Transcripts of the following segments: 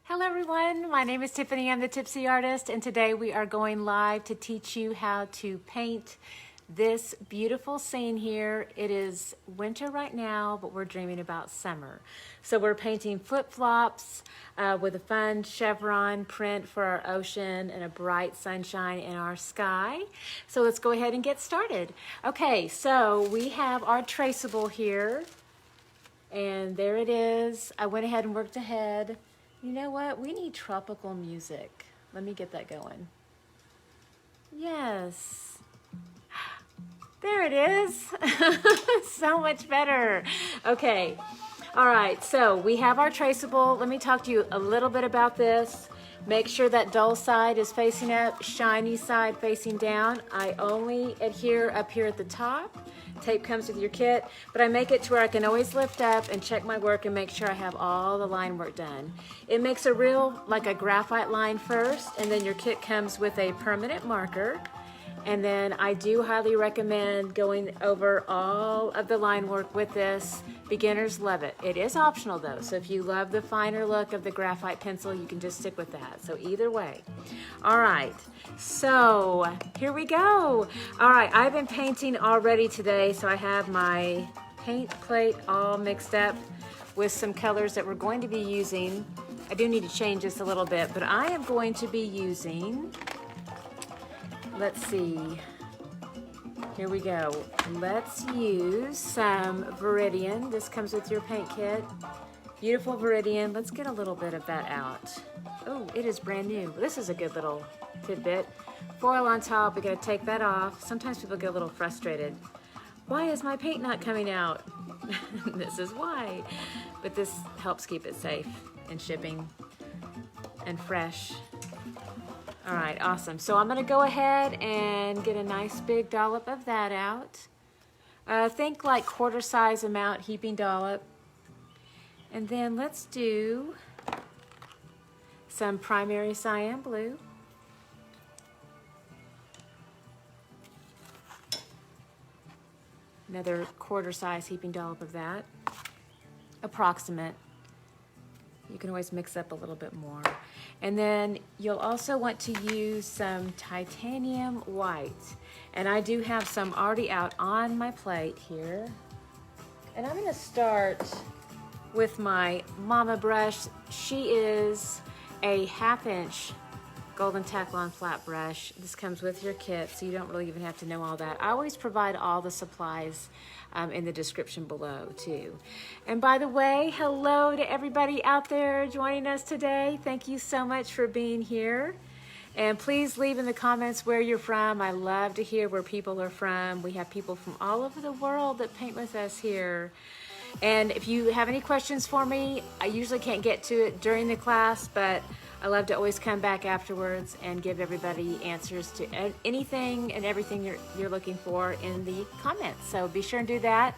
Hello everyone, my name is Tiffany, I'm the Tipsy Artist, and today we are going live to teach you how to paint this beautiful scene here. It is winter right now, but we're dreaming about summer. So we're painting flip-flops with a fun chevron print for our ocean and a bright sunshine in our sky. So let's go ahead and get started. Okay, so we have our traceable here, and there it is. I went ahead and worked ahead. You know what? We need tropical music. Let me get that going. Yes. There it is. So much better. Okay. All right. So we have our traceable. Let me talk to you a little bit about this. Make sure that dull side is facing up, shiny side facing down. I only adhere up here at the top. Tape comes with your kit, but I make it to where I can always lift up and check my work and make sure I have all the line work done. It makes a real, like a graphite line first, and then your kit comes with a permanent marker. And then I do highly recommend going over all of the line work with this. Beginners love it. It is optional though, so if you love the finer look of the graphite pencil, you can just stick with that. So either way. All right, so here we go. All right, I've been painting already today, so I have my paint plate all mixed up with some colors that we're going to be using. I do need to change this a little bit, but I am going to be using, let's see, here we go. Let's use some Viridian. This comes with your paint kit. Beautiful Viridian. Let's get a little bit of that out. Oh, it is brand new. This is a good little tidbit. Foil on top, we gotta take that off. Sometimes people get a little frustrated. Why is my paint not coming out? This is why. But this helps keep it safe and shipping and fresh. All right, awesome. So I'm gonna go ahead and get a nice big dollop of that out. Think like quarter size amount heaping dollop. And then let's do some primary cyan blue. Another quarter size heaping dollop of that. Approximate. You can always mix up a little bit more. And then you'll also want to use some titanium white. And I do have some already out on my plate here. And I'm gonna start with my mama brush. She is a 1/2 inch golden Taklon flat brush. This comes with your kit, so you don't really even have to know all that. I always provide all the supplies in the description below too. And by the way, hello to everybody out there joining us today. Thank you so much for being here. And please leave in the comments where you're from. I love to hear where people are from. We have people from all over the world that paint with us here. And if you have any questions for me, I usually can't get to it during the class, but I love to always come back afterwards and give everybody answers to anything and everything you're looking for in the comments. So be sure and do that.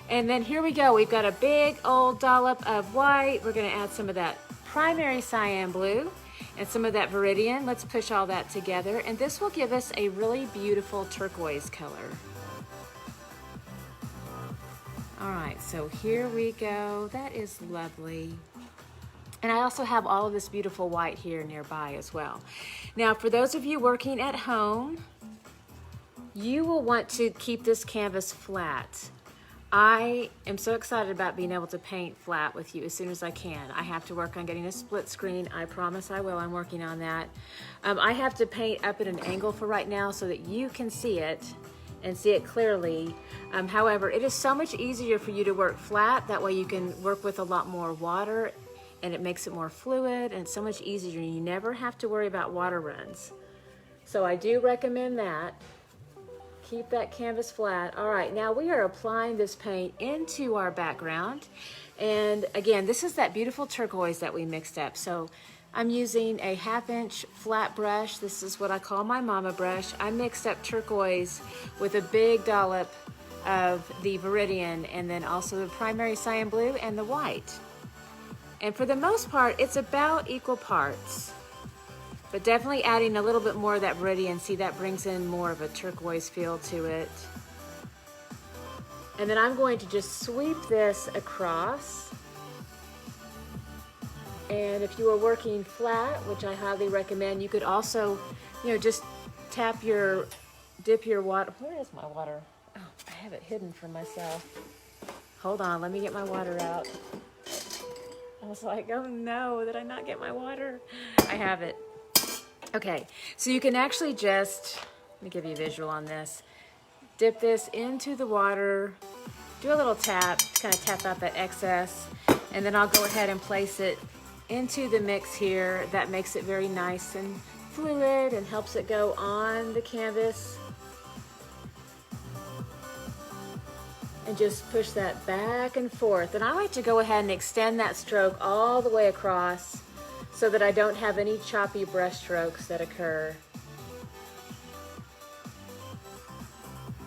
And then here we go. We've got a big old dollop of white. We're gonna add some of that primary cyan blue and some of that Viridian. Let's push all that together. And this will give us a really beautiful turquoise color. All right, so here we go. That is lovely. And I also have all of this beautiful white here nearby as well. Now, for those of you working at home, you will want to keep this canvas flat. I am so excited about being able to paint flat with you as soon as I can. I have to work on getting a split screen. I promise I will. I'm working on that. I have to paint up at an angle for right now so that you can see it and see it clearly. However, it is so much easier for you to work flat. That way you can work with a lot more water and it makes it more fluid and it's so much easier. You never have to worry about water runs. So I do recommend that. Keep that canvas flat. All right, now we are applying this paint into our background. And again, this is that beautiful turquoise that we mixed up. So I'm using a 1/2 inch flat brush. This is what I call my mama brush. I mixed up turquoise with a big dollop of the Viridian and then also the primary cyan blue and the white. And for the most part, it's about equal parts, but definitely adding a little bit more of that Viridian. See, that brings in more of a turquoise feel to it. And then I'm going to just sweep this across And if you are working flat, which I highly recommend, you could also, you know, just dip your water. Where is my water? Oh, I have it hidden from myself. Hold on, let me get my water out. I was like, oh no, did I not get my water? I have it. Okay, so you can actually just, let me give you a visual on this. Dip this into the water, do a little tap, kind of tap out that excess, and then I'll go ahead and place it into the mix here. That makes it very nice and fluid and helps it go on the canvas. And just push that back and forth. And I like to go ahead and extend that stroke all the way across so that I don't have any choppy brush strokes that occur.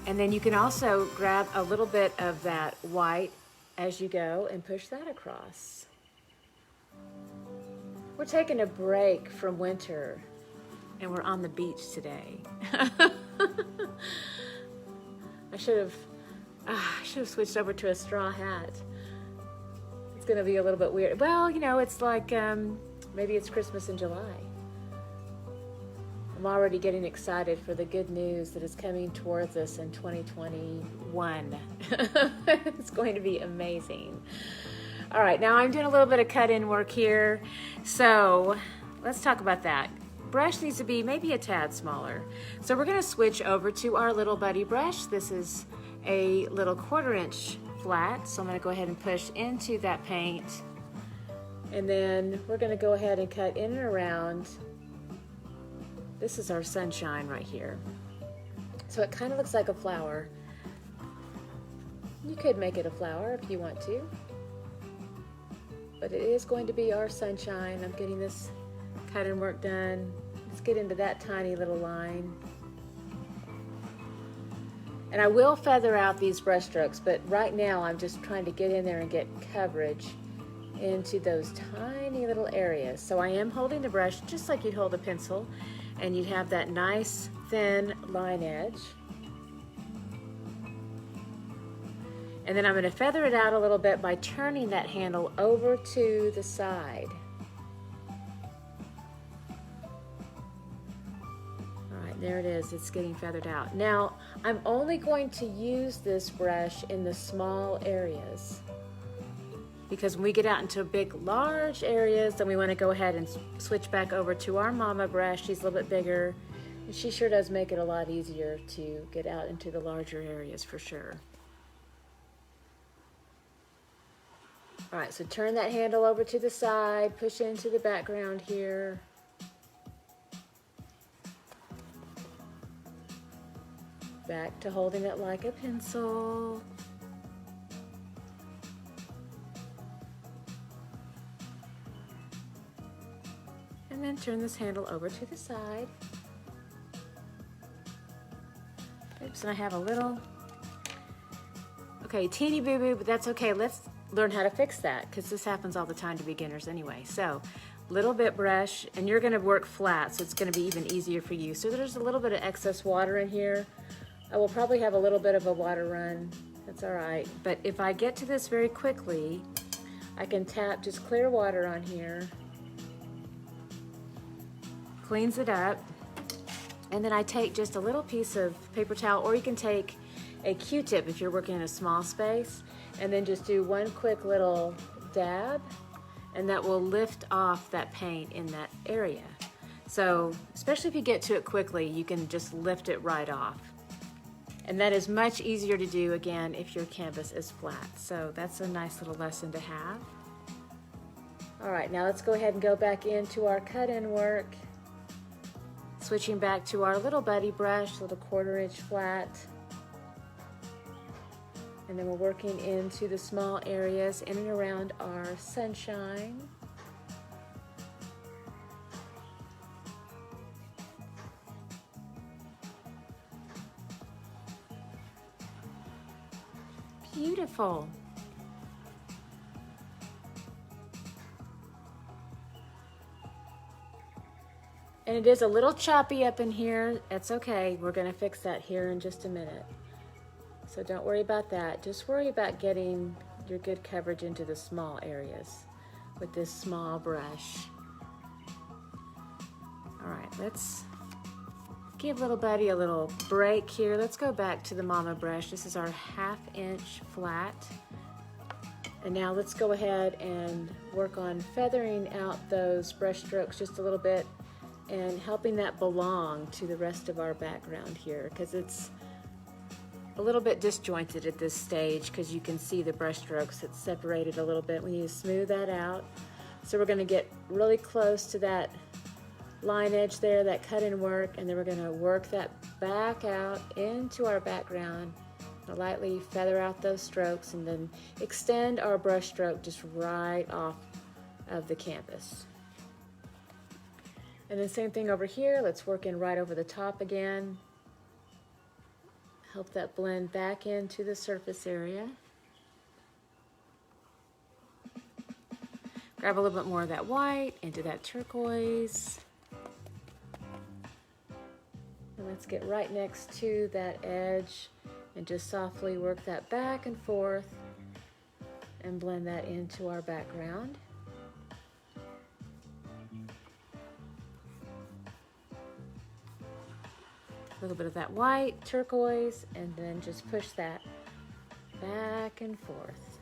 And then you can also grab a little bit of that white as you go and push that across. We're taking a break from winter and we're on the beach today. I should have switched over to a straw hat. It's gonna be a little bit weird. Well, you know, it's like, maybe it's Christmas in July. I'm already getting excited for the good news that is coming towards us in 2021. It's going to be amazing. All right, now I'm doing a little bit of cut-in work here. So let's talk about that. Brush needs to be maybe a tad smaller. So we're gonna switch over to our little buddy brush. This is a little 1/4 inch flat. So I'm gonna go ahead and push into that paint. And then we're gonna go ahead and cut in and around. This is our sunshine right here. So it kind of looks like a flower. You could make it a flower if you want to. But it is going to be our sunshine. I'm getting this cut-in work done. Let's get into that tiny little line. And I will feather out these brush strokes, but right now I'm just trying to get in there and get coverage into those tiny little areas. So I am holding the brush just like you'd hold a pencil, and you'd have that nice thin line edge. And then I'm going to feather it out a little bit by turning that handle over to the side. There it is, it's getting feathered out. Now, I'm only going to use this brush in the small areas, because when we get out into big, large areas, then we want to go ahead and switch back over to our mama brush. She's a little bit bigger, and she sure does make it a lot easier to get out into the larger areas for sure. All right, so turn that handle over to the side, push into the background here. Back to holding it like a pencil. And then turn this handle over to the side. Oops, and I have a little, okay, teeny boo-boo, but that's okay. Let's learn how to fix that, because this happens all the time to beginners anyway. So, little bit brush, and you're gonna work flat, so it's gonna be even easier for you. So there's a little bit of excess water in here. I will probably have a little bit of a water run. That's all right. But if I get to this very quickly, I can tap just clear water on here. Cleans it up. And then I take just a little piece of paper towel, or you can take a Q-tip if you're working in a small space, and then just do one quick little dab, and that will lift off that paint in that area. So, especially if you get to it quickly, you can just lift it right off. And that is much easier to do, again, if your canvas is flat. So that's a nice little lesson to have. All right, now let's go ahead and go back into our cut-in work. Switching back to our little buddy brush, little 1/4 inch flat. And then we're working into the small areas in and around our sunshine. Beautiful. And it is a little choppy up in here. It's okay. We're going to fix that here in just a minute. So don't worry about that. Just worry about getting your good coverage into the small areas. with this small brush. All right, let's give little buddy a little break here. Let's go back to the mama brush. This is our 1/2 inch flat. And now let's go ahead and work on feathering out those brush strokes just a little bit and helping that belong to the rest of our background here, because it's a little bit disjointed at this stage because you can see the brush strokes. It's separated a little bit. We need to smooth that out. So we're going to get really close to that line edge there, that cut in work, and then we're going to work that back out into our background. Lightly feather out those strokes and then extend our brush stroke just right off of the canvas. And then same thing over here. Let's work in right over the top again. Help that blend back into the surface area. Grab a little bit more of that white into that turquoise. And let's get right next to that edge and just softly work that back and forth and blend that into our background. A little bit of that white, turquoise, and then just push that back and forth.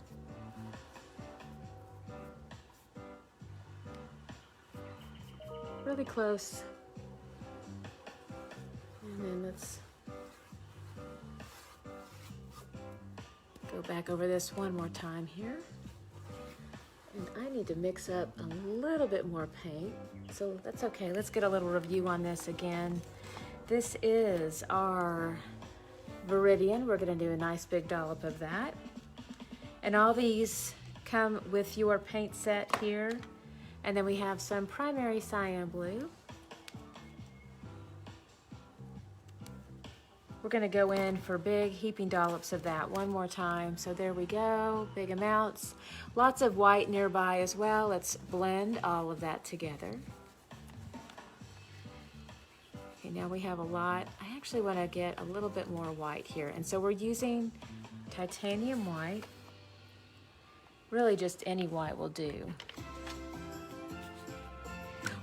Really close. And then let's go back over this one more time here. And I need to mix up a little bit more paint, so that's okay. Let's get a little review on this again. This is our Viridian. We're going to do a nice big dollop of that. And all these come with your paint set here. And then we have some primary cyan blue. We're going to go in for big heaping dollops of that one more time. So there we go, big amounts. Lots of white nearby as well. Let's blend all of that together. Okay, now we have a lot. I actually want to get a little bit more white here. And so we're using titanium white. Really just any white will do.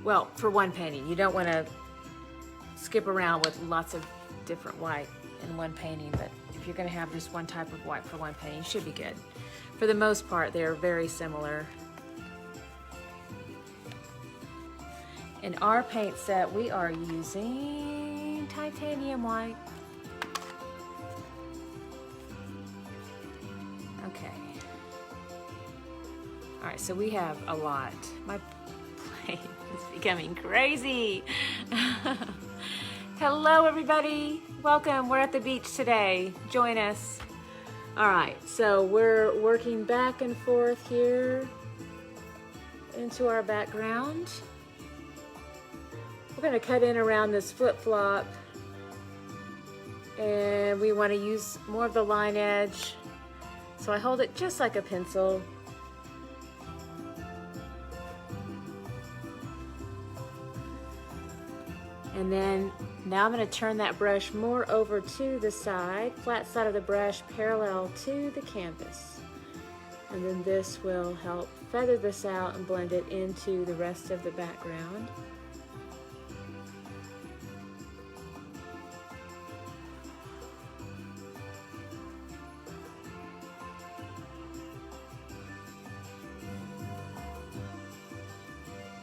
Well, for one painting, you don't want to skip around with lots of different white in one painting, but if you're going to have just one type of white for one painting, you should be good. For the most part, they're very similar. In our paint set, we are using titanium white. Okay. All right, so we have a lot. My plate is becoming crazy. Hello everybody, welcome. We're at the beach today. Join us. All right, so we're working back and forth here into our background. We're gonna cut in around this flip-flop, and we wanna use more of the line edge. So I hold it just like a pencil. And then now I'm going to turn that brush more over to the side, flat side of the brush parallel to the canvas. And then this will help feather this out and blend it into the rest of the background.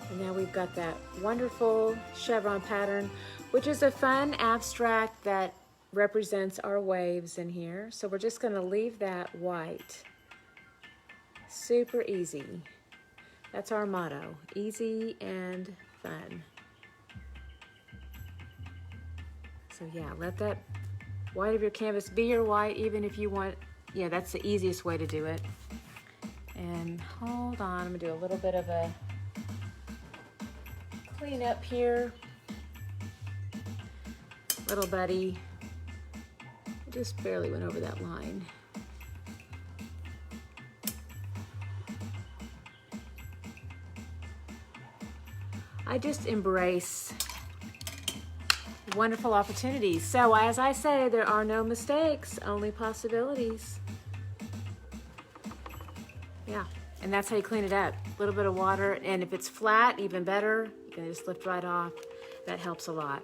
And now we've got that wonderful chevron pattern, which is a fun abstract that represents our waves in here. So we're just going to leave that white. Super easy. That's our motto, easy and fun. So yeah, let that white of your canvas be your white, even if you want, yeah, that's the easiest way to do it. And hold on, I'm going to do a little bit of a clean up here. Little buddy just barely went over that line. I just embrace wonderful opportunities. So as I say, there are no mistakes, only possibilities. Yeah, and that's how you clean it up. little bit of water, and if it's flat, even better. You can just lift right off. That helps a lot.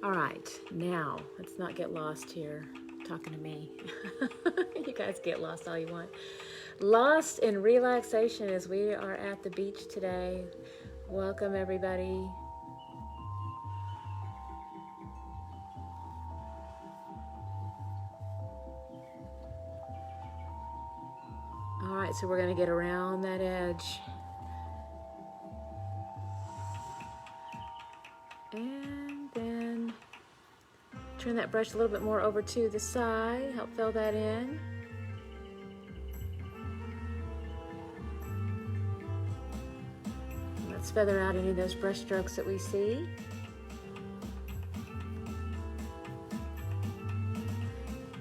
All right, now let's not get lost here talking to me. You guys get lost all you want. Lost in relaxation as we are at the beach today. Welcome, everybody. All right, so we're gonna get around that edge. And then turn that brush a little bit more over to the side, help fill that in. Let's feather out any of those brush strokes that we see.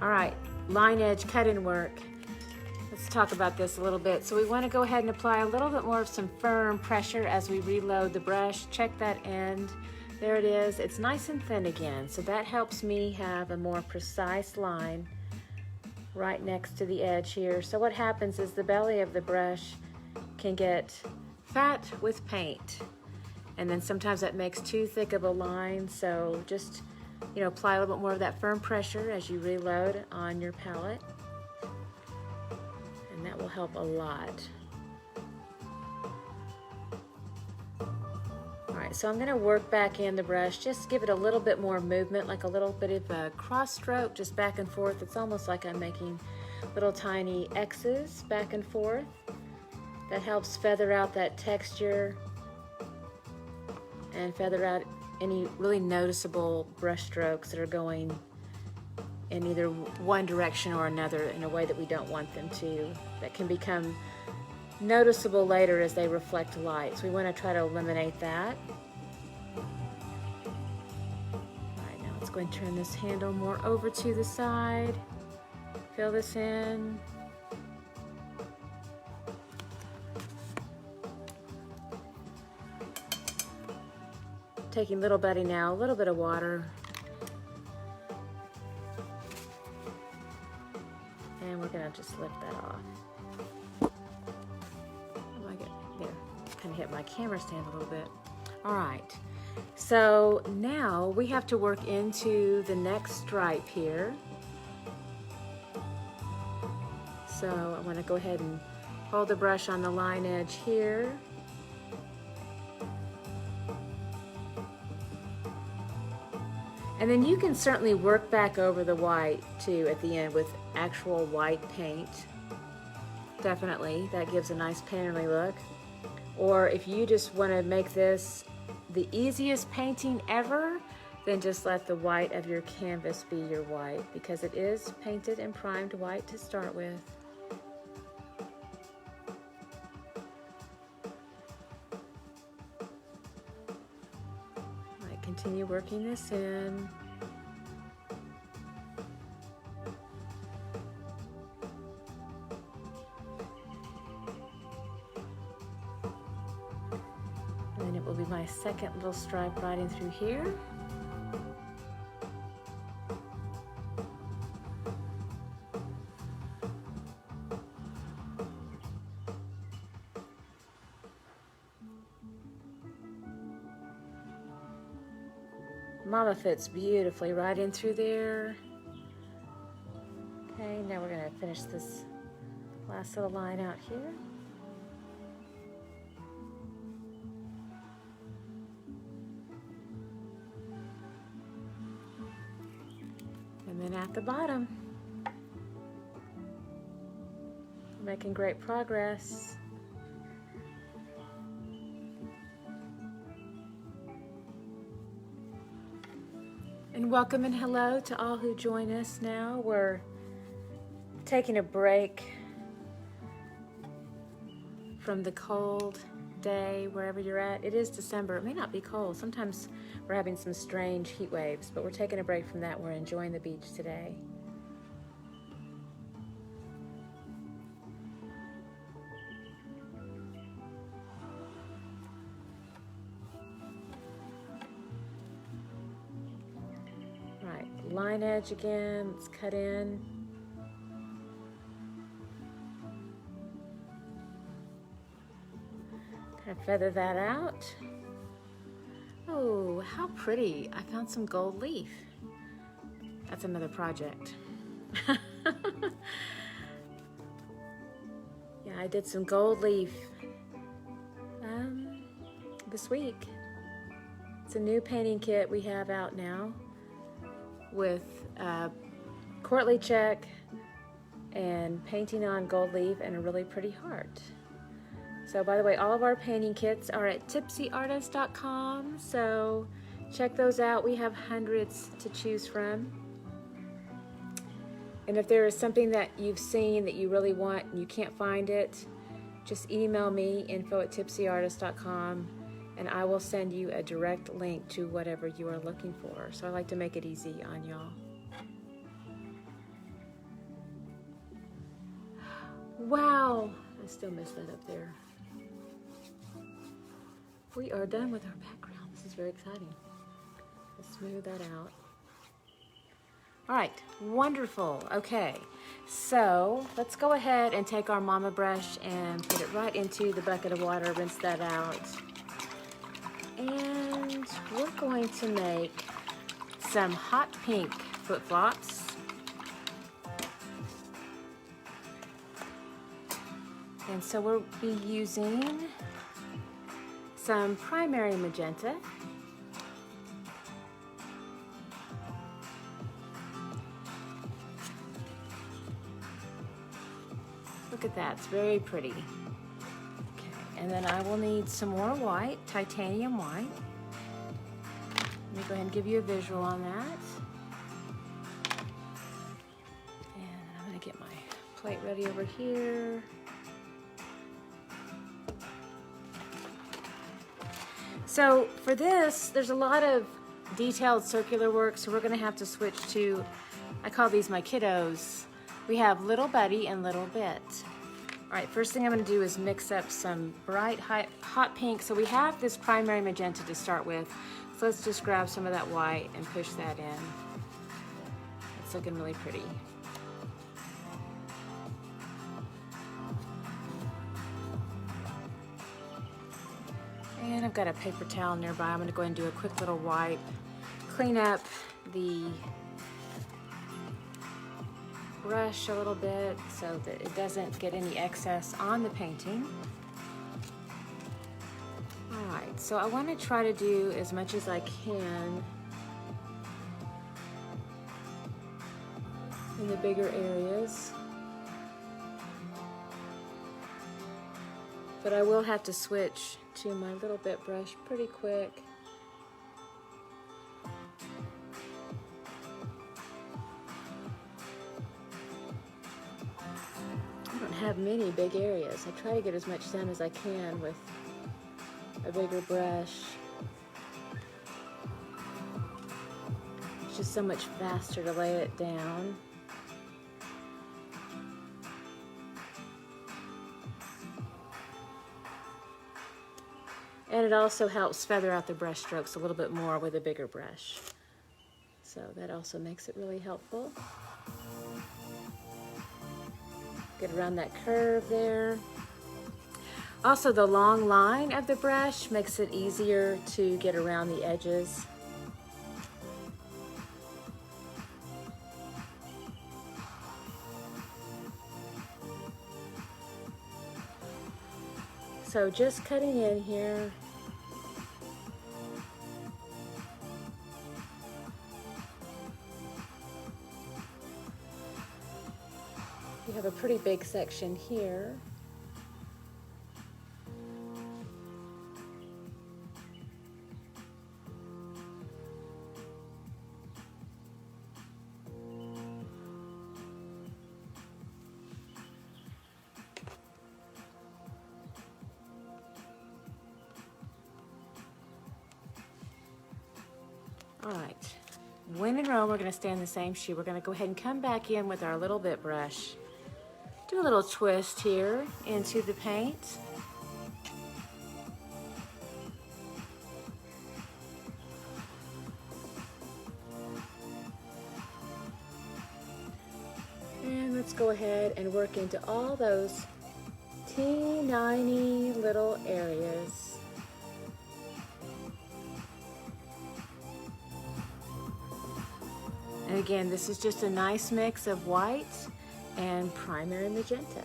All right, line edge cut-in work. Let's talk about this a little bit. So we want to go ahead and apply a little bit more of some firm pressure as we reload the brush. Check that end. There it is. It's nice and thin again. So that helps me have a more precise line right next to the edge here. So what happens is the belly of the brush can get fat with paint. And then sometimes that makes too thick of a line. So just, apply a little bit more of that firm pressure as you reload on your palette. And that will help a lot. All right, so I'm gonna work back in the brush, just give it a little bit more movement, like a little bit of a cross stroke, just back and forth. It's almost like I'm making little tiny X's back and forth. That helps feather out that texture and feather out any really noticeable brush strokes that are going in either one direction or another in a way that we don't want them to, that can become noticeable later as they reflect light. So we want to try to eliminate that. All right, now let's go and turn this handle more over to the side. Fill this in. Taking Little Buddy now, a little bit of water. And we're gonna just lift that off. Kind of hit my camera stand a little bit. All right, so now we have to work into the next stripe here. So I'm gonna go ahead and hold the brush on the line edge here. And then you can certainly work back over the white too at the end with actual white paint. Definitely, that gives a nice painterly look. Or if you just want to make this the easiest painting ever, then just let the white of your canvas be your white, because it is painted and primed white to start with. All right, continue working this in. My second little stripe riding through here. Mama fits beautifully right in through there. Okay, now we're going to finish this last little line out here. And then at the bottom, we're making great progress. And welcome and hello to all who join us now. We're taking a break from the cold day, wherever you're at. It is December. It may not be cold. Sometimes we're having some strange heat waves, but we're taking a break from that. We're enjoying the beach today. Right, line edge again. Let's cut in. Kind of feather that out. Oh, how pretty. I found some gold leaf. That's another project. Yeah, I did some gold leaf this week. It's a new painting kit we have out now with courtly check and painting on gold leaf and a really pretty heart. So by the way, all of our painting kits are at tipsyartist.com, so check those out. We have hundreds to choose from. And if there is something that you've seen that you really want and you can't find it, just email me, info@tipsyartist.com, and I will send you a direct link to whatever you are looking for. So I like to make it easy on y'all. Wow, I still messed that up there. We are done with our background. This is very exciting. Let's smooth that out. All right, wonderful. Okay, so let's go ahead and take our mama brush and put it right into the bucket of water, rinse that out. And we're going to make some hot pink flip-flops. And so we'll be using some primary magenta. Look at that, it's very pretty. Okay, and then I will need some more white, titanium white. Let me go ahead and give you a visual on that. And I'm gonna get my plate ready over here. So for this, there's a lot of detailed circular work, so we're gonna have to switch to, I call these my kiddos. We have Little Buddy and Little Bit. All right, first thing I'm gonna do is mix up some bright hot pink. So we have this primary magenta to start with. So let's just grab some of that white and push that in. It's looking really pretty. And I've got a paper towel nearby. I'm gonna go ahead and do a quick little wipe, clean up the brush a little bit so that it doesn't get any excess on the painting. All right, so I want to try to do as much as I can in the bigger areas, but I will have to switch to my little bit brush pretty quick. I don't have many big areas. I try to get as much done as I can with a bigger brush. It's just so much faster to lay it down. And it also helps feather out the brush strokes a little bit more with a bigger brush. So that also makes it really helpful. Get around that curve there. Also, the long line of the brush makes it easier to get around the edges. So just cutting in here. We have a pretty big section here. All right, when in Rome, we're gonna stay in the same shoe. We're gonna go ahead and come back in with our little bit brush. Do a little twist here into the paint. And let's go ahead and work into all those teeny little areas. And again, this is just a nice mix of white and primary magenta.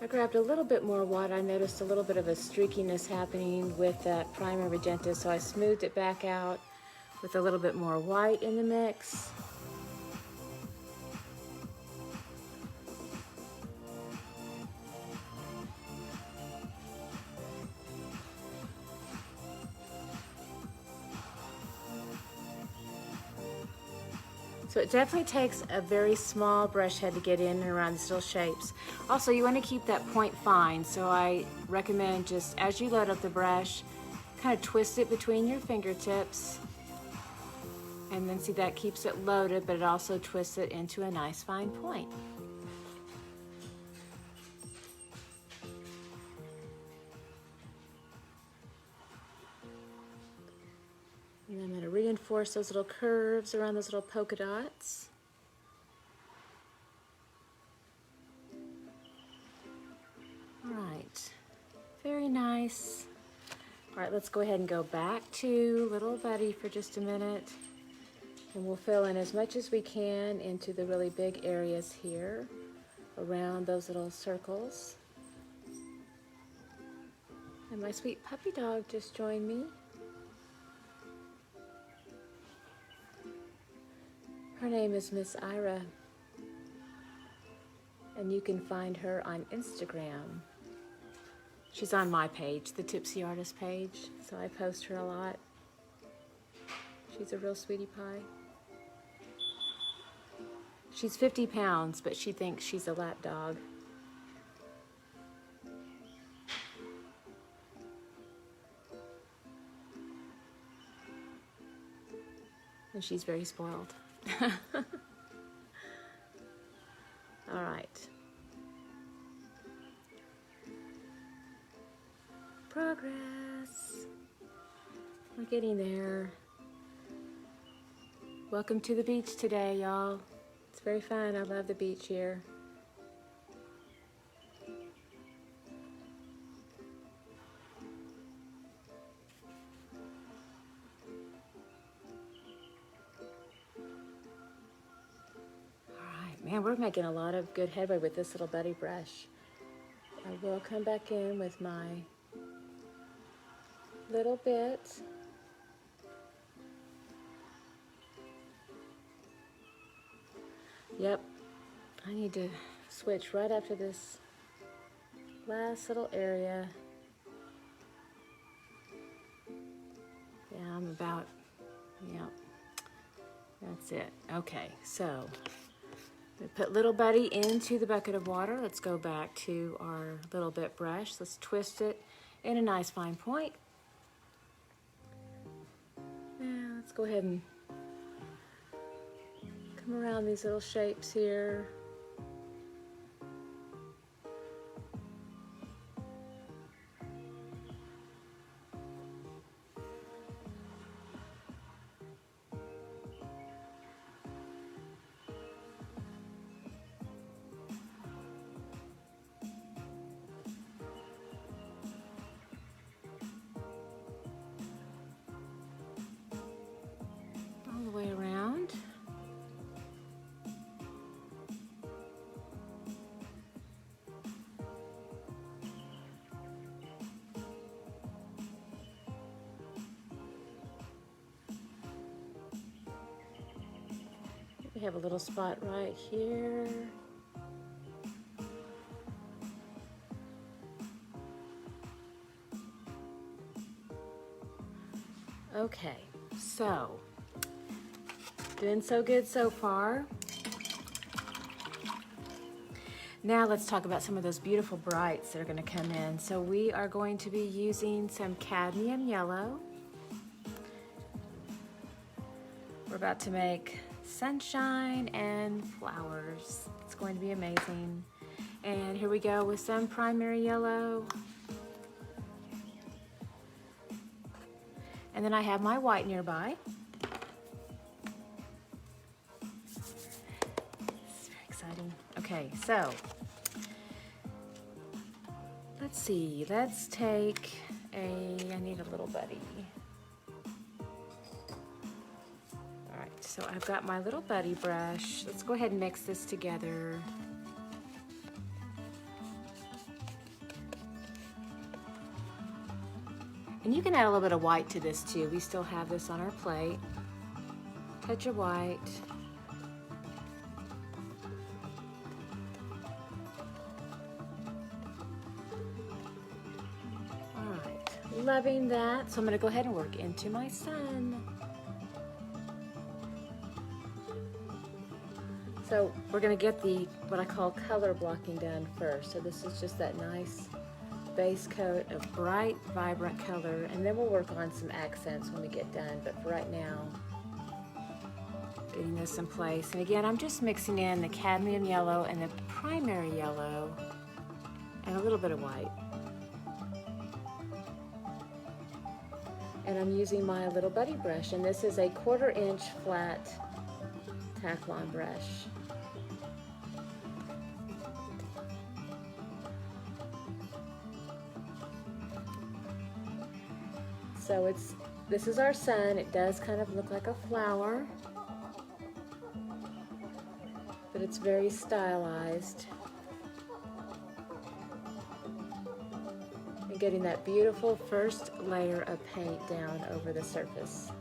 I grabbed a little bit more white. I noticed a little bit of a streakiness happening with that primer magenta, so I smoothed it back out with a little bit more white in the mix. So it definitely takes a very small brush head to get in and around these little shapes. Also, you want to keep that point fine, so I recommend just as you load up the brush, kind of twist it between your fingertips, and then see that keeps it loaded, but it also twists it into a nice fine point. And I'm going to reinforce those little curves around those little polka dots. All right, very nice. All right, let's go ahead and go back to Little Buddy for just a minute. And we'll fill in as much as we can into the really big areas here around those little circles. And my sweet puppy dog just joined me. Her name is Miss Ira, and you can find her on Instagram. She's on my page, the Tipsy Artist page, so I post her a lot. She's a real sweetie pie. She's 50 pounds, but she thinks she's a lap dog. And she's very spoiled. All right. Progress. We're getting there. Welcome to the beach today, y'all. It's very fun. I love the beach here. Man, we're making a lot of good headway with this little buddy brush. I will come back in with my little bit. Yep, I need to switch right after this last little area. Yeah, I'm about, yep, that's it. Okay, so we put Little Buddy into the bucket of water. Let's go back to our little bit brush. Let's twist it in a nice fine point. Now let's go ahead and come around these little shapes here. Way around. We have a little spot right here. Okay, so doing so good so far. Now let's talk about some of those beautiful brights that are going to come in. So we are going to be using some cadmium yellow. We're about to make sunshine and flowers. It's going to be amazing. And here we go with some primary yellow. And then I have my white nearby. It's very exciting. Okay, so let's see. Let's take I need a little buddy. All right, so I've got my little buddy brush. Let's go ahead and mix this together. And you can add a little bit of white to this too. We still have this on our plate. Touch of white. All right, loving that. So I'm gonna go ahead and work into my sun. So we're gonna get what I call color blocking done first. So this is just that nice base coat of bright, vibrant color, and then we'll work on some accents when we get done. But for right now, getting this in place. And again, I'm just mixing in the cadmium yellow and the primary yellow and a little bit of white. And I'm using my little buddy brush, and this is a 1/4 inch flat Taklon brush. So this is our sun. It does kind of look like a flower, but it's very stylized. And getting that beautiful first layer of paint down over the surface.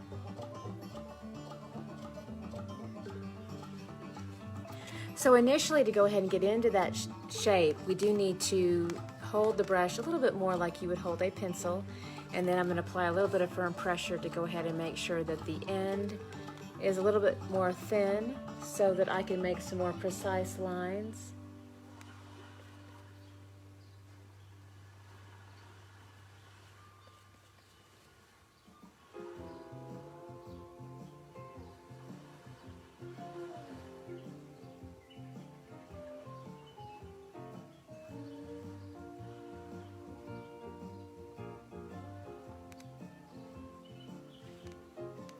So initially, to go ahead and get into that shape, we do need to hold the brush a little bit more like you would hold a pencil. And then I'm going to apply a little bit of firm pressure to go ahead and make sure that the end is a little bit more thin so that I can make some more precise lines.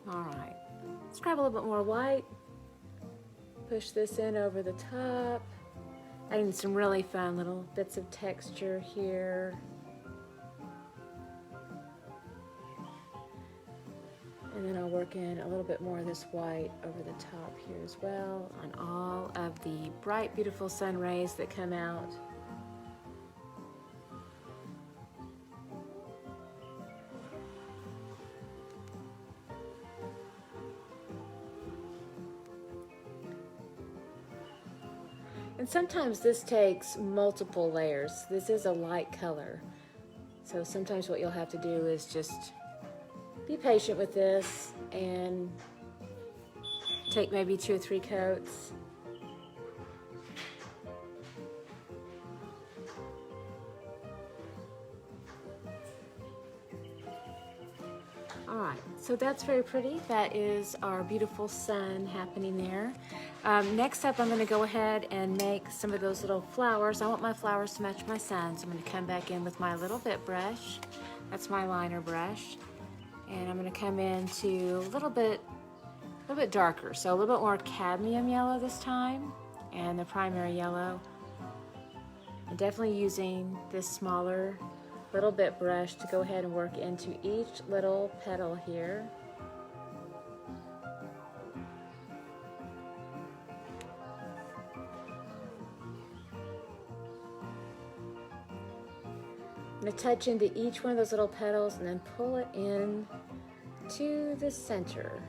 All right, let's grab a little bit more white, push this in over the top, adding some really fun little bits of texture here. And then I'll work in a little bit more of this white over the top here as well on all of the bright, beautiful sun rays that come out. And sometimes this takes multiple layers. This is a light color. So sometimes what you'll have to do is just be patient with this and take maybe 2 or 3 coats. All right, so that's very pretty. That is our beautiful sun happening there. Next up, I'm going to go ahead and make some of those little flowers. I want my flowers to match my sun, so I'm going to come back in with my little bit brush. That's my liner brush. And I'm going to come into a little bit darker, so a little bit more cadmium yellow this time, and the primary yellow. I'm definitely using this smaller little bit brush to go ahead and work into each little petal here. I'm going to touch into each one of those little petals and then pull it in to the center.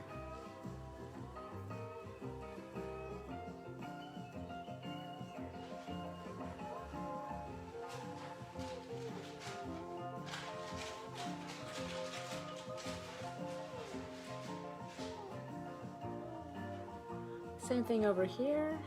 Same thing over here.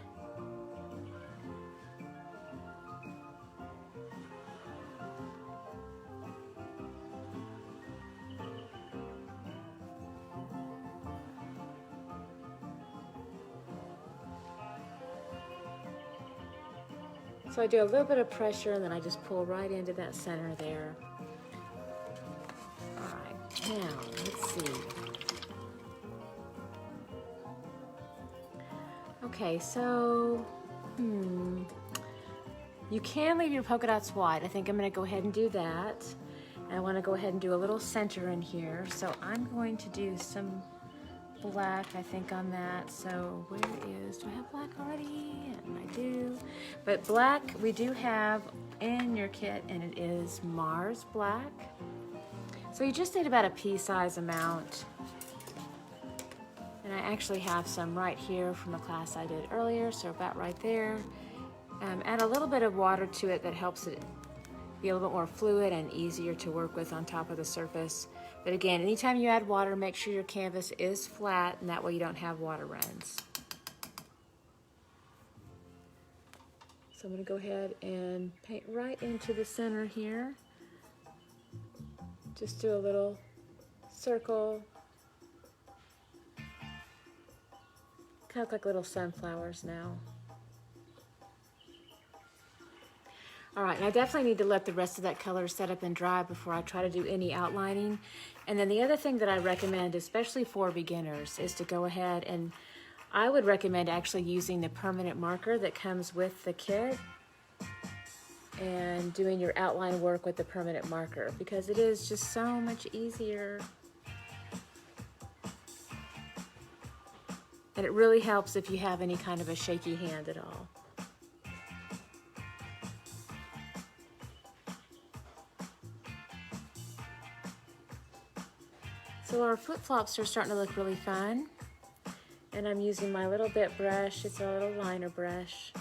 So I do a little bit of pressure and then I just pull right into that center there. All right, now let's see. Okay, so, you can leave your polka dots wide. I think I'm gonna go ahead and do that. And I wanna go ahead and do a little center in here. So I'm going to do some black, I think, on that. So where do I have black already? And I do. But black we do have in your kit, and it is Mars Black. So you just need about a pea-size amount. And I actually have some right here from a class I did earlier, so about right there. Add a little bit of water to it that helps it be a little bit more fluid and easier to work with on top of the surface. But again, anytime you add water, make sure your canvas is flat, and that way you don't have water runs. So I'm going to go ahead and paint right into the center here. Just do a little circle. Kind of like little sunflowers now. All right, and I definitely need to let the rest of that color set up and dry before I try to do any outlining. And then the other thing that I recommend, especially for beginners, is to go ahead and I would recommend actually using the permanent marker that comes with the kit and doing your outline work with the permanent marker, because it is just so much easier. And it really helps if you have any kind of a shaky hand at all. So our flip-flops are starting to look really fun. And I'm using my little bit brush. It's a little liner brush.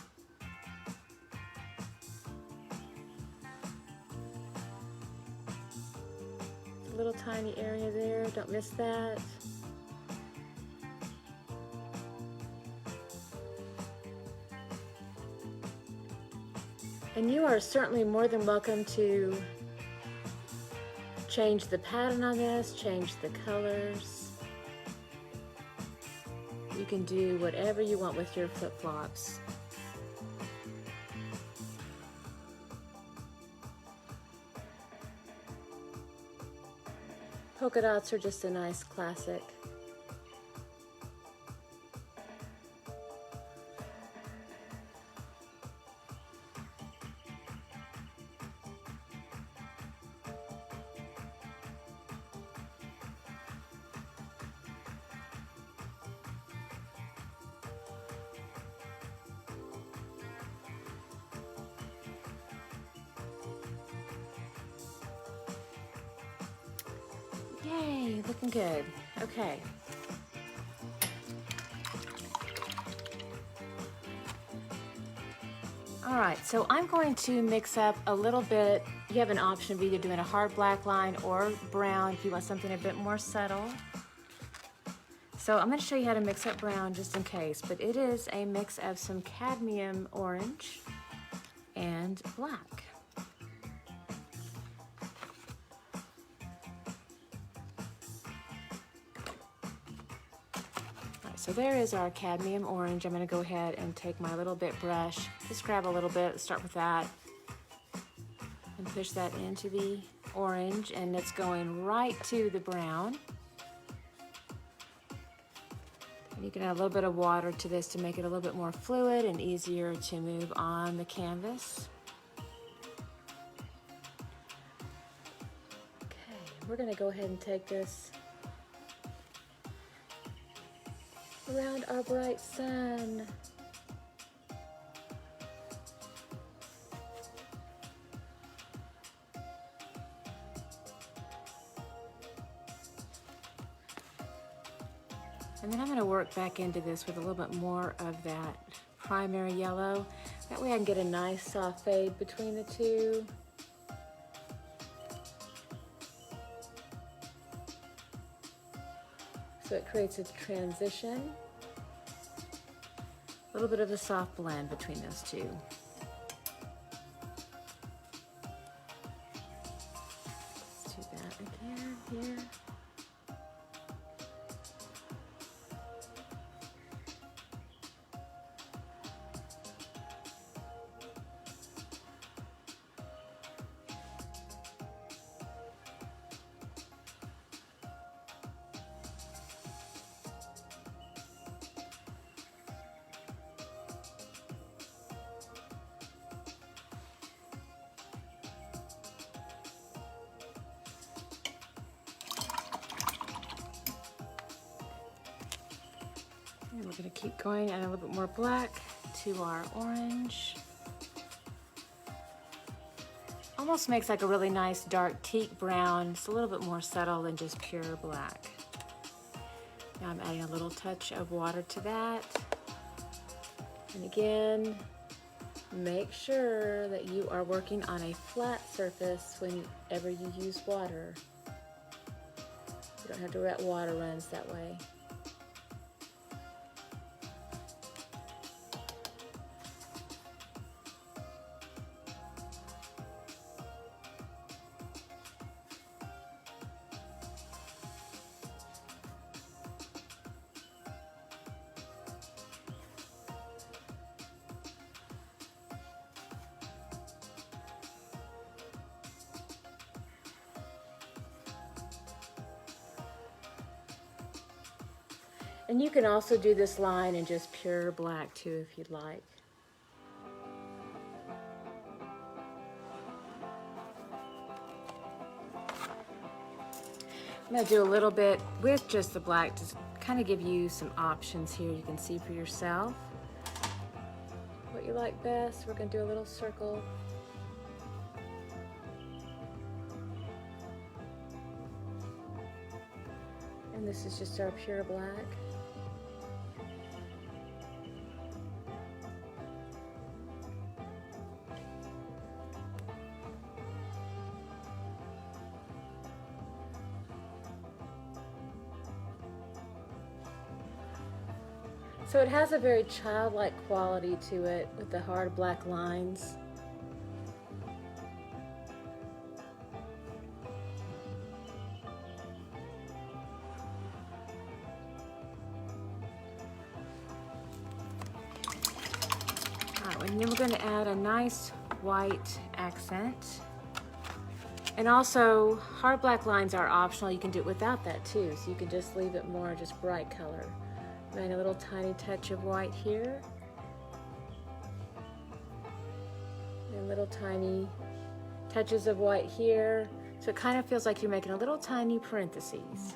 A little tiny area there, don't miss that. And you are certainly more than welcome to change the pattern on this, change the colors. You can do whatever you want with your flip-flops. Polka dots are just a nice classic. Yay, looking good. Okay. All right, so I'm going to mix up a little bit. You have an option of either doing a hard black line or brown if you want something a bit more subtle. So I'm going to show you how to mix up brown just in case, but it is a mix of some cadmium orange and black. So there is our cadmium orange. I'm going to go ahead and take my little bit brush, just grab a little bit, start with that, and push that into the orange, and it's going right to the brown. And you can add a little bit of water to this to make it a little bit more fluid and easier to move on the canvas. Okay, we're going to go ahead and take this around our bright sun. And then I'm going to work back into this with a little bit more of that primary yellow. That way I can get a nice soft fade between the two. So it creates a transition, a little bit of a soft blend between those two. Let's do that again here. we're going to keep going, add a little bit more black to our orange. Almost makes like a really nice dark teak brown. It's a little bit more subtle than just pure black. Now I'm adding a little touch of water to that. And again, make sure that you are working on a flat surface whenever you use water. You don't have to let water runs that way. And you can also do this line in just pure black too if you'd like. I'm going to do a little bit with just the black to kind of give you some options here you can see for yourself what you like best. We're going to do a little circle. And this is just our pure black. So it has a very childlike quality to it with the hard black lines. And then we're going to add a nice white accent. And also, hard black lines are optional. You can do it without that too. So you can just leave it more just bright color. And a little tiny touch of white here. And little tiny touches of white here. So it kind of feels like you're making a little tiny parentheses.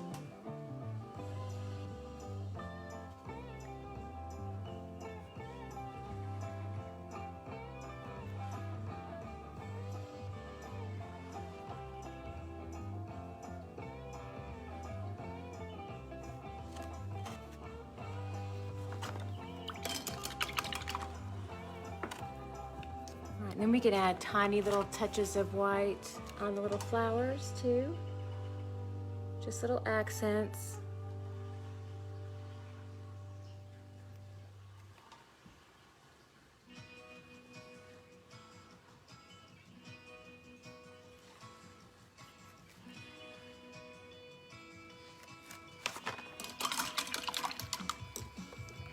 And then we can add tiny little touches of white on the little flowers too. Just little accents.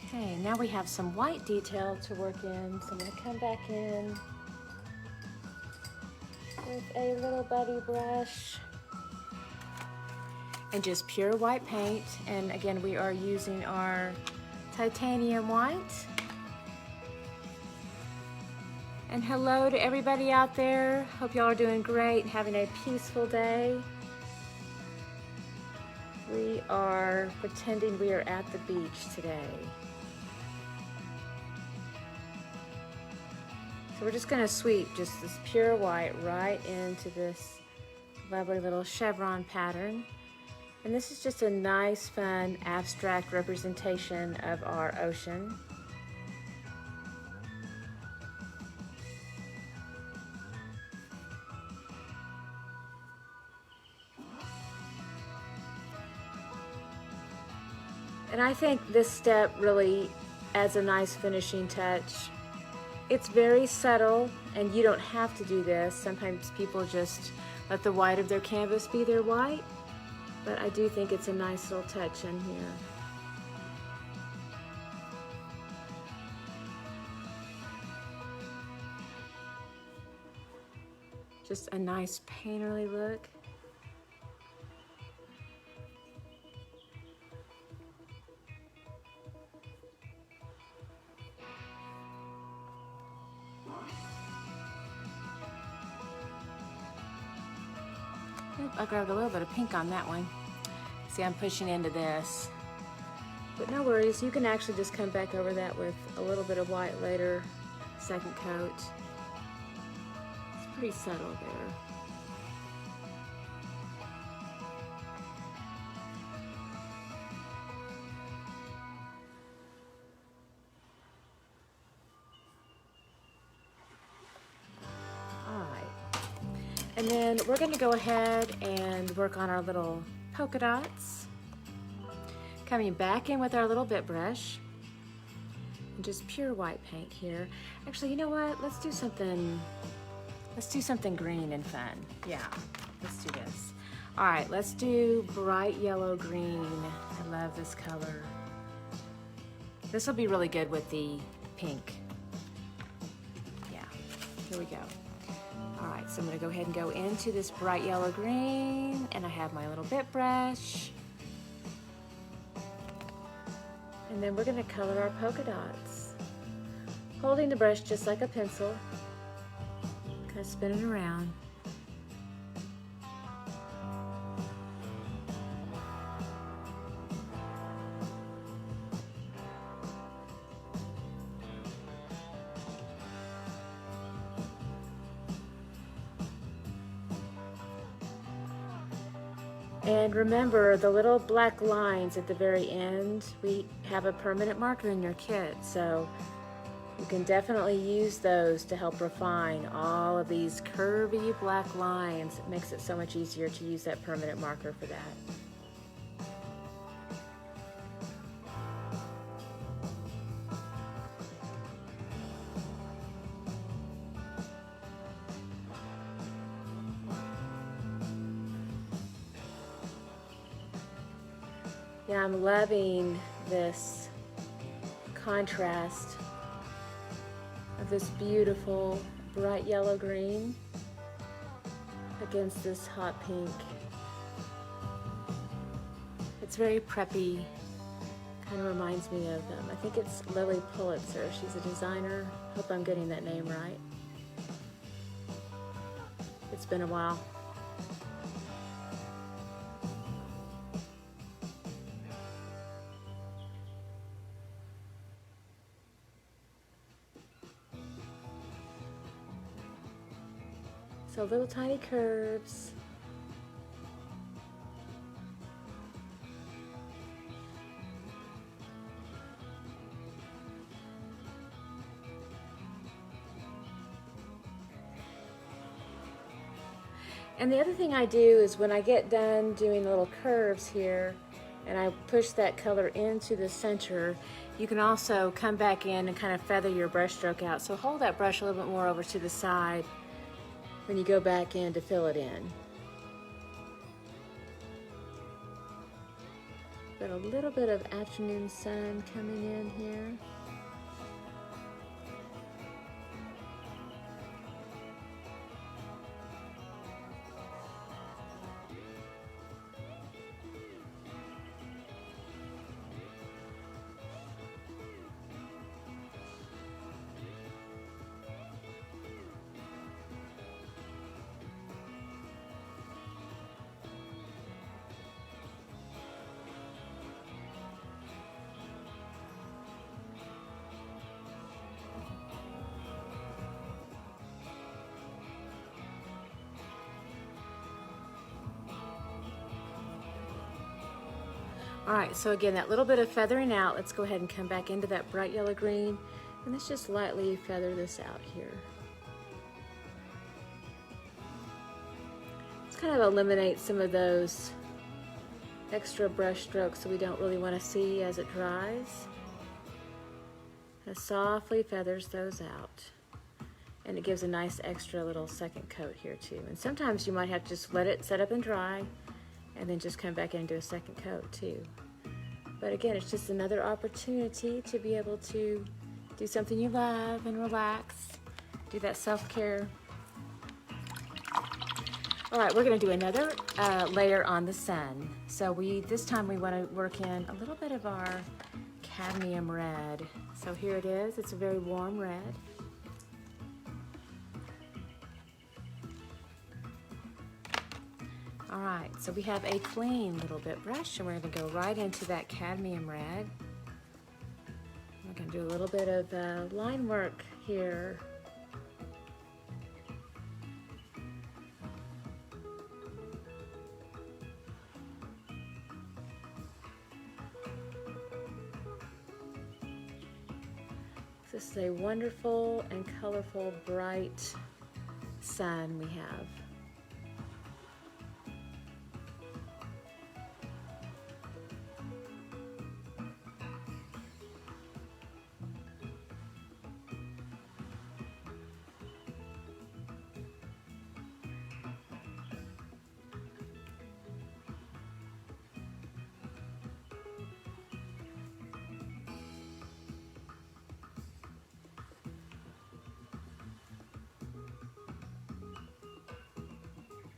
Okay, now we have some white detail to work in, so I'm going to come back in with a little buddy brush and just pure white paint. And again, we are using our titanium white. And hello to everybody out there. Hope y'all are doing great, having a peaceful day. We are pretending we are at the beach today. So we're just going to sweep just this pure white right into this lovely little chevron pattern. And this is just a nice, fun, abstract representation of our ocean. And I think this step really adds a nice finishing touch. It's very subtle, and you don't have to do this. Sometimes people just let the white of their canvas be their white, but I do think it's a nice little touch in here. Just a nice painterly look. I grabbed a little bit of pink on that one. See, I'm pushing into this. But no worries, you can actually just come back over that with a little bit of white later, second coat. It's pretty subtle there. And then we're going to go ahead and work on our little polka dots. Coming back in with our little bit brush. And just pure white paint here. Actually, you know what? Let's do something green and fun. Yeah, let's do this. All right, let's do bright yellow green. I love this color. This will be really good with the pink. Yeah, here we go. All right, so I'm gonna go ahead and go into this bright yellow green, and I have my little bit brush. And then we're gonna color our polka dots. Holding the brush just like a pencil, kind of spin it around. And remember, the little black lines at the very end, we have a permanent marker in your kit, so you can definitely use those to help refine all of these curvy black lines. It makes it so much easier to use that permanent marker for that. Yeah, I'm loving this contrast of this beautiful bright yellow green against this hot pink. It's very preppy, kind of reminds me of, I think it's Lily Pulitzer. She's a designer. Hope I'm getting that name right. It's been a while. So little tiny curves. And the other thing I do is when I get done doing the little curves here and I push that color into the center, you can also come back in and kind of feather your brush stroke out. So hold that brush a little bit more over to the side when you go back in to fill it in. Got a little bit of afternoon sun coming in here. All right, so again, that little bit of feathering out, let's go ahead and come back into that bright yellow green, and let's just lightly feather this out here. Let's kind of eliminate some of those extra brush strokes that we don't really want to see as it dries. It softly feathers those out, and it gives a nice extra little second coat here too. And sometimes you might have to just let it set up and dry, and then just come back in and do a second coat too. But again, it's just another opportunity to be able to do something you love and relax, do that self-care. All right, we're gonna do another layer on the sun. So this time we wanna work in a little bit of our cadmium red. So here it is, it's a very warm red. All right, so we have a clean little bit brush, and we're going to go right into that cadmium red. We're going to do a little bit of line work here. This is a wonderful and colorful, bright sun we have.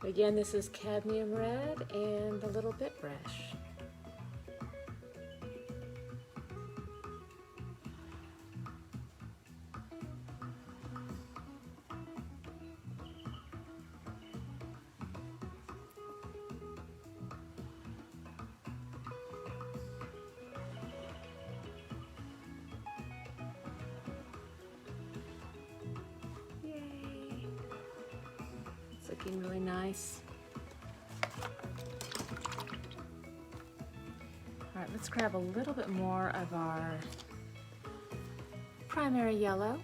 Again, this is cadmium red and the little bit brush. Looking really nice. All right, let's grab a little bit more of our primary yellow.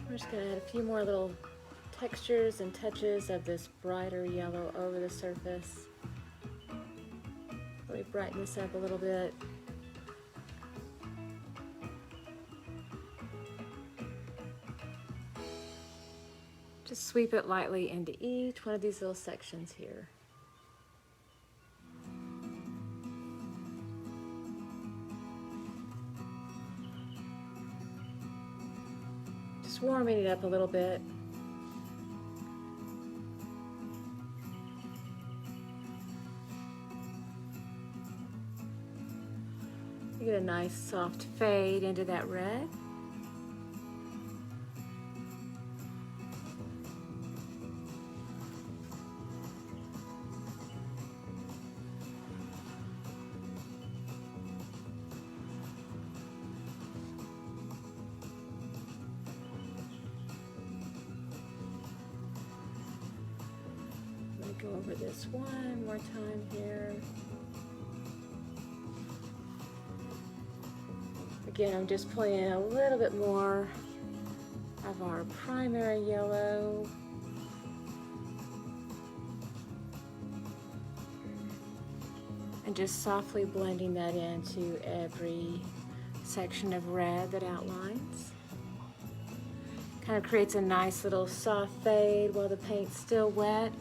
We're just going to add a few more little textures and touches of this brighter yellow over the surface. Really brighten this up a little bit. Just sweep it lightly into each one of these little sections here. Warming it up a little bit. You get a nice soft fade into that red. Go over this one more time here. Again, I'm just pulling in a little bit more of our primary yellow. And just softly blending that into every section of red that outlines. Kind of creates a nice little soft fade while the paint's still wet.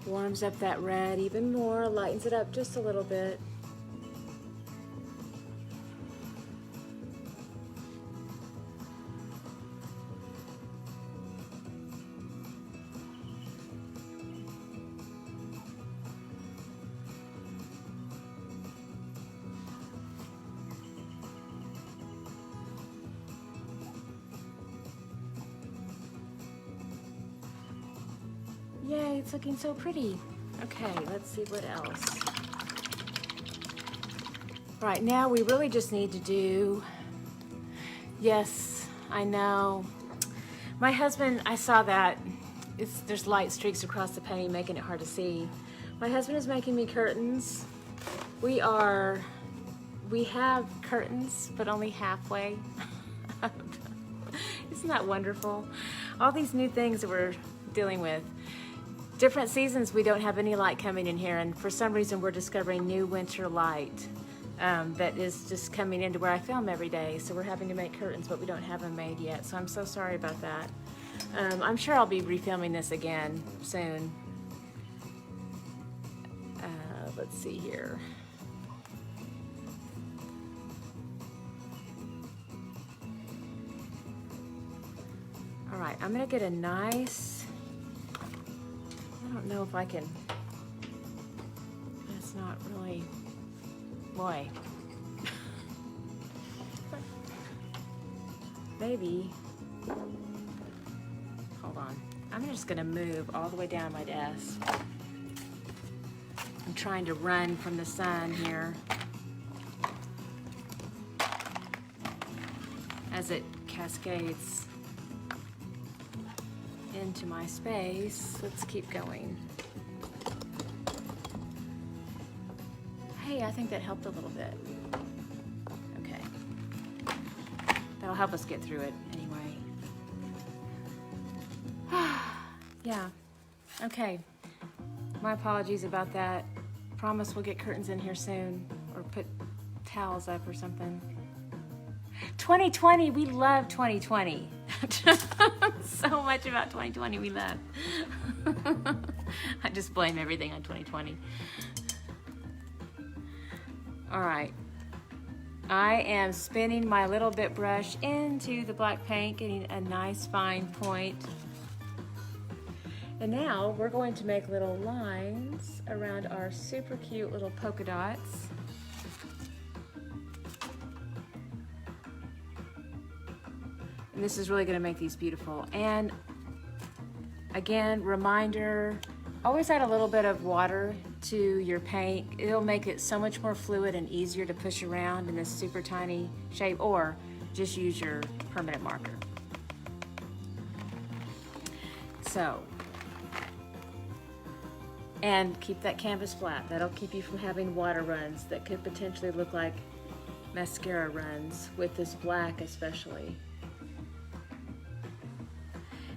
Warms up that red even more, lightens it up just a little bit. Yay, it's looking so pretty. Okay, let's see what else. Right now we really just need to do, yes, I know. My husband, I saw that, there's light streaks across the painting making it hard to see. My husband is making me curtains. We have curtains, but only halfway. Isn't that wonderful? All these new things that we're dealing with. Different seasons, we don't have any light coming in here, and for some reason we're discovering new winter light that is just coming into where I film every day. So we're having to make curtains, but we don't have them made yet. So I'm so sorry about that. I'm sure I'll be refilming this again soon. let's see here. All right, I'm gonna get a nice, I don't know if I can, that's not really, boy. Maybe, hold on. I'm just gonna move all the way down my desk. I'm trying to run from the sun here as it cascades into my space. Let's keep going. Hey, I think that helped a little bit. Okay. That'll help us get through it anyway. Yeah. Okay. My apologies about that. Promise we'll get curtains in here soon, or put towels up or something. 2020, we love 2020. So much about 2020 we love. I just blame everything on 2020. All right. I am spinning my little bit brush into the black paint, getting a nice fine point. And now we're going to make little lines around our super cute little polka dots. And this is really going to make these beautiful. And again, reminder, always add a little bit of water to your paint. It'll make it so much more fluid and easier to push around in this super tiny shape, or just use your permanent marker. So, and keep that canvas flat. That'll keep you from having water runs that could potentially look like mascara runs with this black especially.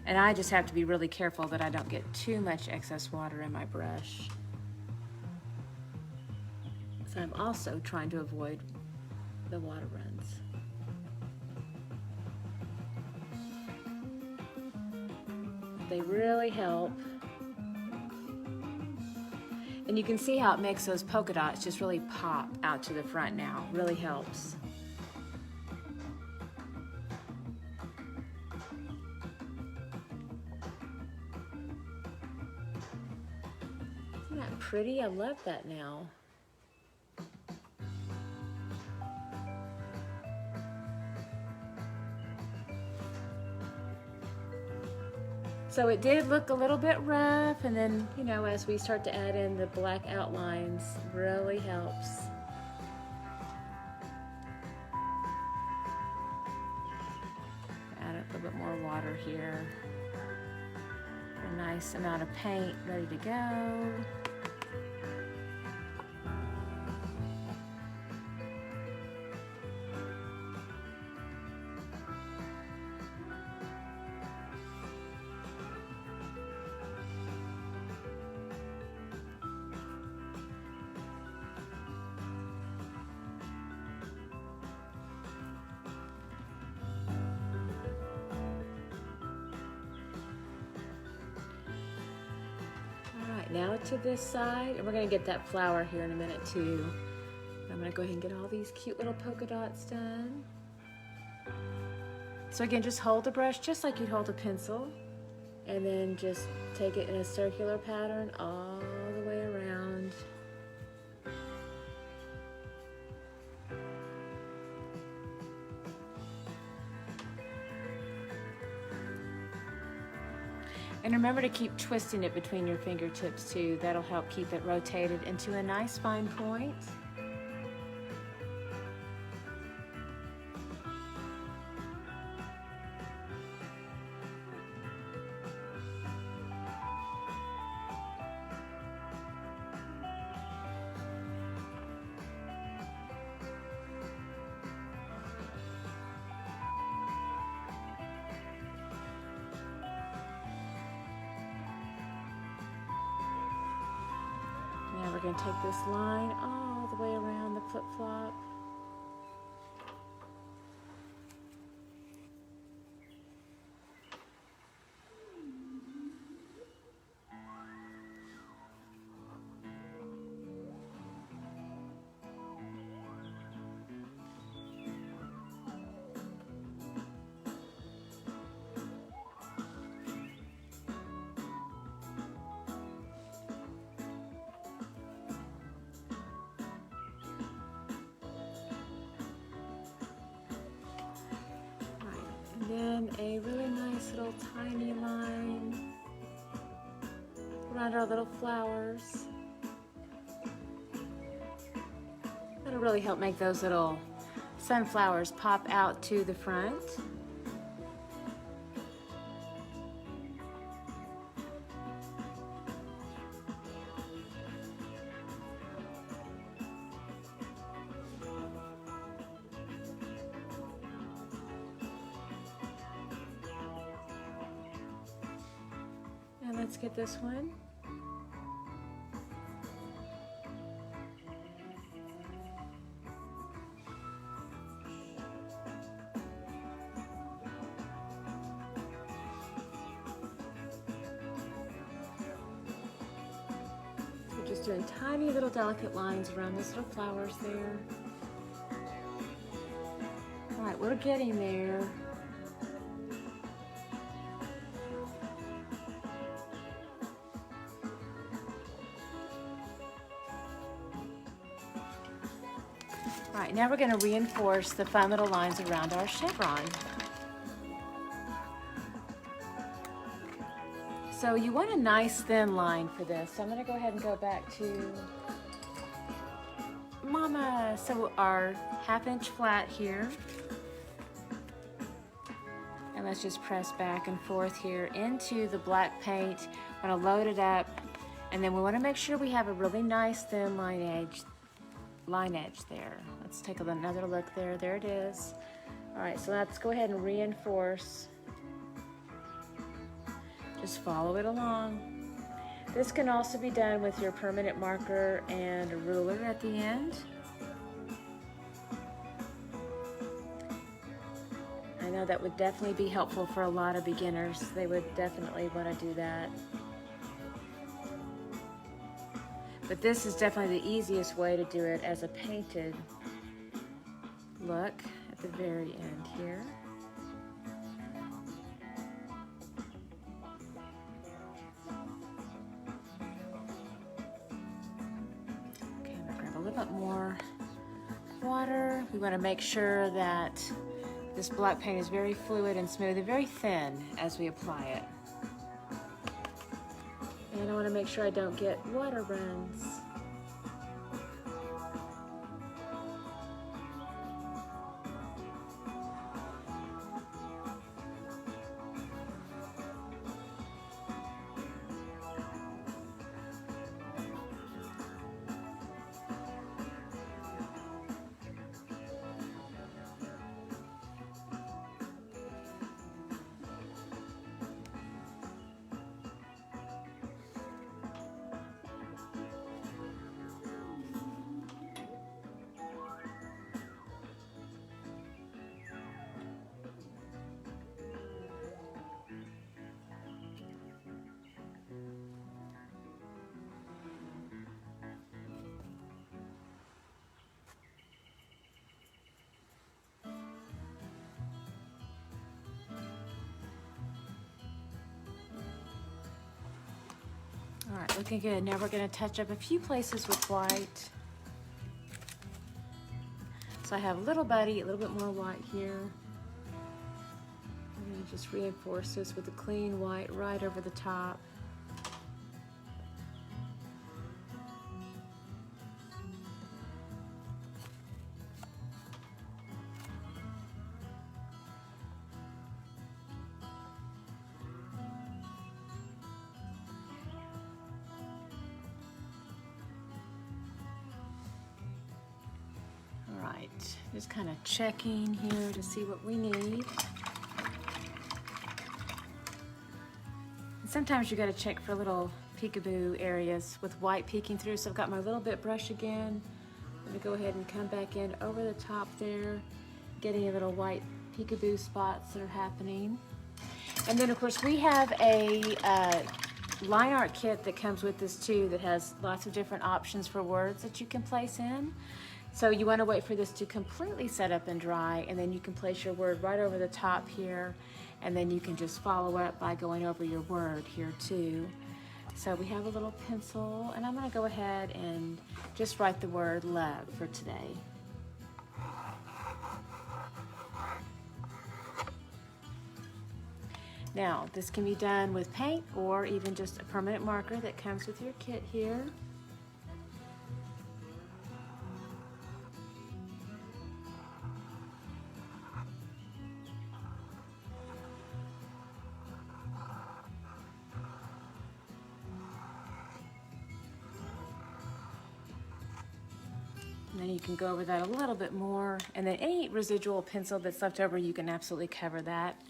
And I just have to be really careful that I don't get too much excess water in my brush. So I'm also trying to avoid the water runs. They really help. And you can see how it makes those polka dots just really pop out to the front now. Really helps. Isn't that pretty? I love that now. So it did look a little bit rough, and then, you know, as we start to add in the black outlines, really helps. Add a little bit more water here. A nice amount of paint ready to go. Now to this side, and we're going to get that flower here in a minute too. I'm going to go ahead and get all these cute little polka dots done. So again, just hold the brush just like you'd hold a pencil, and then just take it in a circular pattern all the way around. And remember to keep twisting it between your fingertips too. That'll help keep it rotated into a nice fine point. Now we're going to take this line all the way around the flip-flop. then a really nice little tiny line around our little flowers. That'll really help make those little sunflowers pop out to the front. And let's get this one. So just doing tiny little delicate lines around those little flowers there. All right, we're getting there. All right, now we're going to reinforce the fun little lines around our chevron. So you want a nice thin line for this. So I'm going to go ahead and go back to Mama. So our 1/2 inch flat here. And let's just press back and forth here into the black paint. I'm going to load it up. And then we want to make sure we have a really nice thin line edge there. Let's take another look there. There it is. All right, so let's go ahead and reinforce. Just follow it along. This can also be done with your permanent marker and a ruler at the end. I know that would definitely be helpful for a lot of beginners. They would definitely want to do that. But this is definitely the easiest way to do it as a painted look at the very end here. Okay, I'm gonna grab a little bit more water. We want to make sure that this black paint is very fluid and smooth and very thin as we apply it. And I want to make sure I don't get water runs. All right, looking good. Now we're going to touch up a few places with white. So I have a little buddy, a little bit more white here. I'm going to just reinforce this with a clean white right over the top. Just kind of checking here to see what we need. And sometimes you got to check for little peekaboo areas with white peeking through. So I've got my little bit brush again. I'm going to go ahead and come back in over the top there, getting a little white peekaboo spots that are happening. And then of course we have a line art kit that comes with this too that has lots of different options for words that you can place in. So you want to wait for this to completely set up and dry, and then you can place your word right over the top here, and then you can just follow up by going over your word here too. So we have a little pencil, and I'm going to go ahead and just write the word love for today. Now, this can be done with paint or even just a permanent marker that comes with your kit here. And then you can go over that a little bit more. And then any residual pencil that's left over, you can absolutely cover that.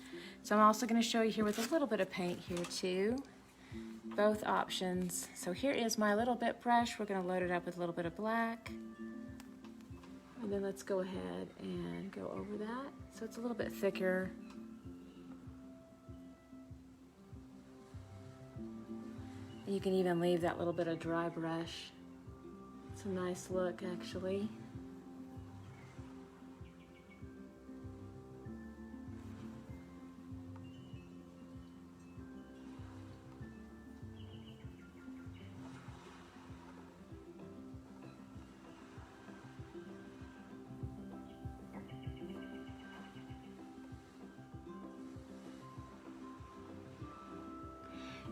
So I'm also going to show you here with a little bit of paint here too. Both options. So here is my little bit brush. We're going to load it up with a little bit of black. And then let's go ahead and go over that. So it's a little bit thicker. And you can even leave that little bit of dry brush. It's a nice look, actually.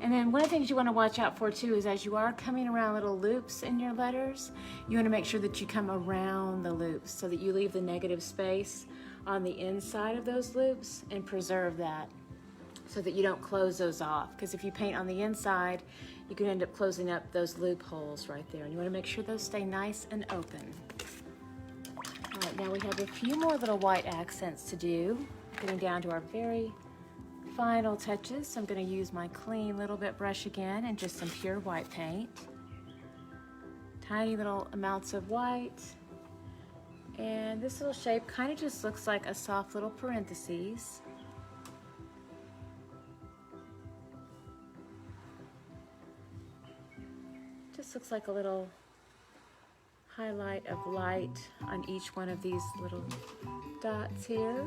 And then one of the things you want to watch out for too is as you are coming around little loops in your letters, you want to make sure that you come around the loops so that you leave the negative space on the inside of those loops and preserve that so that you don't close those off. Because if you paint on the inside, you can end up closing up those loopholes right there. And you want to make sure those stay nice and open. All right, now we have a few more little white accents to do, getting down to our very final touches. So I'm going to use my clean little bit brush again and just some pure white paint. Tiny little amounts of white. And this little shape kind of just looks like a soft little parentheses. Just looks like a little highlight of light on each one of these little dots here.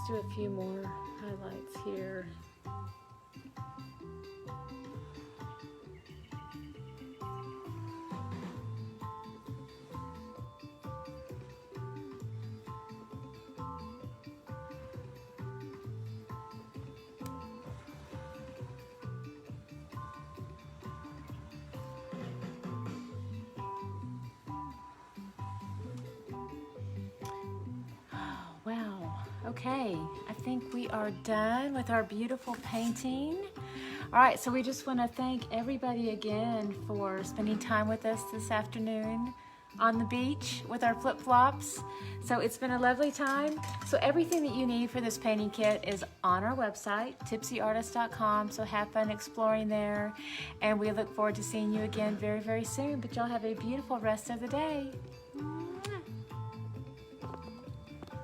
Do a few more highlights here. Wow, okay, I think we are done with our beautiful painting. All right, so we just want to thank everybody again for spending time with us this afternoon on the beach with our flip-flops. So it's been a lovely time. So everything that you need for this painting kit is on our website, tipsyartist.com, so have fun exploring there. And we look forward to seeing you again very, very soon. But y'all have a beautiful rest of the day.